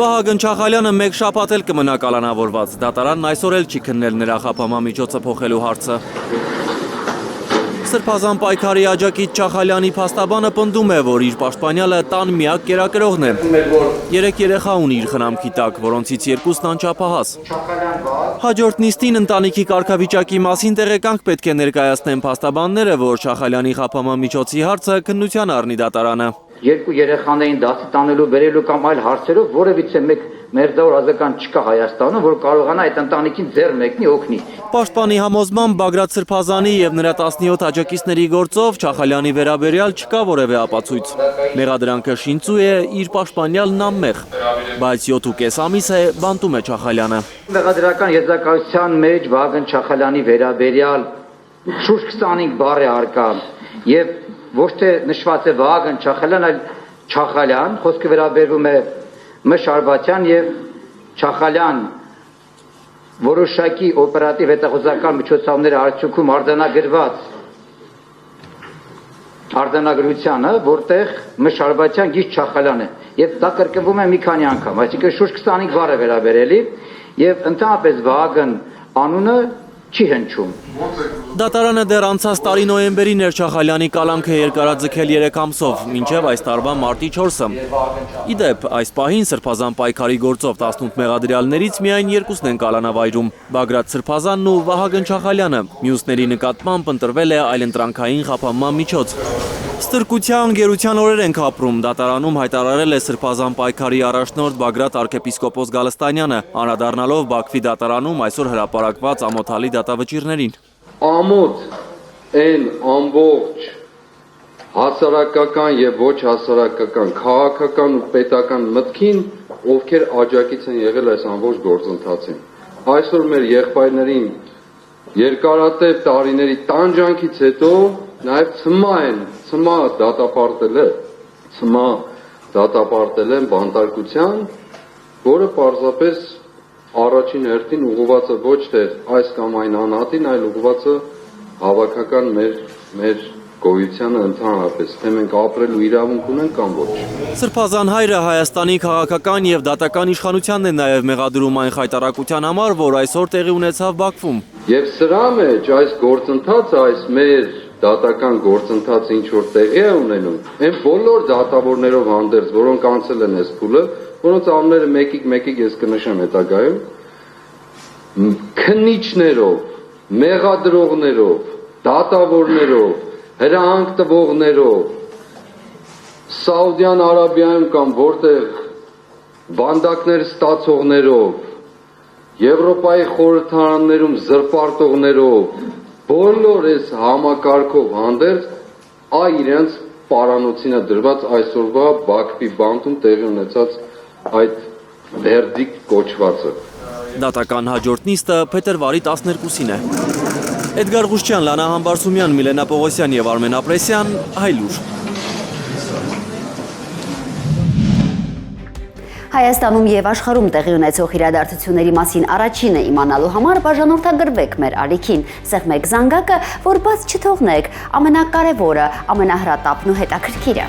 Վահագն Չախալյանը մեկ շաբաթ էլ կմնա կալանավորված, դատարանն այսօր էլ չի քննել նրա խափամամիջոցը փոխելու հարցը։ Սրբազան պայքարի աջակից Չախալյանի փաստաբանը պնդում է, որ իր պաշտպանյալը տան միակ կերակրողն է։ 3 երեխա ունի իր խնամքի տակ, որոնցից 2-ն անչափահաս։ Հաջորդ նիստին ընտանիքի կարգավիճակի մասին տեղեկանք պետք է ներկայացնեն փաստաբանները, որ Չախալյանի խափամամիջոցի հարցը քննության առնի դատարանը։ 2 երեխաներին դասի տանելու, բերելու կամ այլ հարցերով որևիցե մեկ մերձավոր ազգական չկա Հայաստանում, որ կարողանա այդ ընտանիքին ձեռ մեկնի օգնի։ Պաշտպանի համոզմամբ Բագրատ Սրբազանի եւ նրա 17 աջակիցների գործով Չախալյանի վերաբերյալ չկա որևէ ապացույց։ Մեղադրանքը շինծու է, իր պաշտպանյալն անմեղ, բայց 7.5 ամիս է բանտում է Չախալյանը։ Մեղադրական եզրակացության մեջ Վահագն Չախալյանի վերաբերյալ շուրջ 25 բառ է արկա եւ ոչ թե նշված է Վահագն Չախալյան, այլ Չախալյան, խոսքը վերաբերվում է Մ. Շարբաթյան եւ Չախալյան որոշակի օպերատիվ հետախուզական միջոցառումների արդյունքում արձանագրությանը, որտեղ Մ. Շարբաթյան գիծ Չախալյան է եւ դա կրկնվում է մի քանի անգամ, այսինքն շուրջ 25 բառ է վերաբերելի եւ ընդհանրապես Վահագն անունը չի հնչում։ Դատարանը դեռ անցած տարի նոյեմբերին էր Չախալյանի կալանքը երկարաձգել 3 ամսով, մինչև այս տարվա մարտի 4-ը։ Իդեպ, այս պահին Սրբազան պայքարի գործով 18 մեղադրյալներից միայն 2-ն են կալանավայրում՝ Բագրատ Սրբազանն ու Վահագն Չախալյանը, մյուսների նկատմամբ ընտրվել է այլընտրանքային խափանման միջոց։ Ստրկության, գերության օրեր ենք ապրում, դատարանում հայտարարել է Սրբազան պայքարի առաջնորդ Բագրատ arczepiskopos Գալստանյանը, անդրադառնալով Բաքվի դատարանում այսօր հրապարակված ամոթալի դատավճիռներին։ Ամոթ այն ամբողջ հասարակական եւ ոչ հասարակական, քաղաքական ու պետական մտքին, ովքեր աջակից են եղել այս ամբողջ գործընթացին։ Այսօր մեր եղբայրներին երկարատև տարիների տանջանքից հետո նաեւ ցմա դատապարտել են բանտարկության, որը պարզապես առաջին հերթին ուղղված է ոչ թե այս կամ այն անհատին, այլ ուղղված է հավաքական մեր գոյությանը ընդհանրապես, թե մենք ապրելու իրավունք ունենք կամ ոչ։ Սրբազան հայրը Հայաստանի քաղաքական եւ դատական իշխանությանն է նաեւ մեղադրում այն խայտարակության համար, որ այսօր տեղի ունեցավ Բաքվում։ Եվ սրա մեջ այս գործընթացը, այս մեր դատական գործընթացը ինչ որ տեղի է ունենում, այն բոլոր դատավորներով հանդերձ, որոնք անցել են այս փուլը, որոնց անունները մեկիկ ես կնշեմ հետագայում, քննիչներով, մեղադրողներով, դատավորներով, հրահանգ տվողներով, Սաուդյան Արաբիայում կամ որտեղ բանդակներ ստացողներով, Եվրոպայի խորհրդարաններում զրպարտողներով, բոլոր այս համակարգով հանդերձ իրենց պարանոցին է դրված այսօրվա Բաքվի բանտում տեղի ունեցած այդ վերդիկտ կոչվածը։ Դատական հաջորդ նիստը փետրվարի 12-ին է։ Էդգար Ղուշչյան, Լանա Համբարձումյան, Միլենա Պողոսյան եւ Արմեն Ապրեսյան, Հայլուր։ Հայաստանում եւ աշխարհում տեղի ունեցող իրադարձությունների մասին առաջինը իմանալու համար բաժանորդագրվեք մեր ալիքին, սեղմեք զանգակը, որ բաց չթողնեք ամենակարևորը, ամենահրատապն ու հետաքրքիրը։